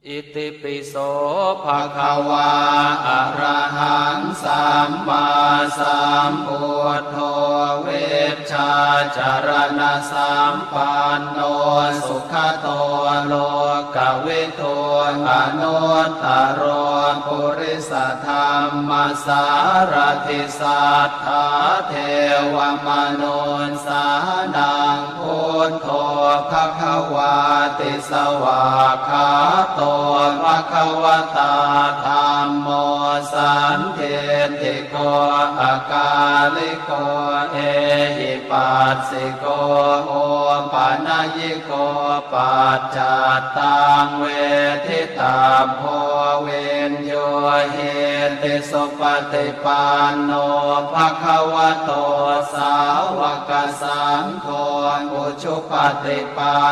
อิติปิโสภะคะวาอะระหังสัมมาสัมพุทโธเวชชาจารณะสัมปันโนสุขโตโลกวิทูอนุตตรปุริสธรรมสารถิสัทธาเทวมนุสสานังพุทโธภะคะวาติสวากขาโตภะคะวตาธัมโมสันเทติโกอะกาลิโกเอหิปัสสิโกโอปะนะยิโกปัจจัตตังเวทิตาโพเวนโยเหติสุปฏิปันโนภะคะวะโตสาวกสังโฆอุชุปฏิปัน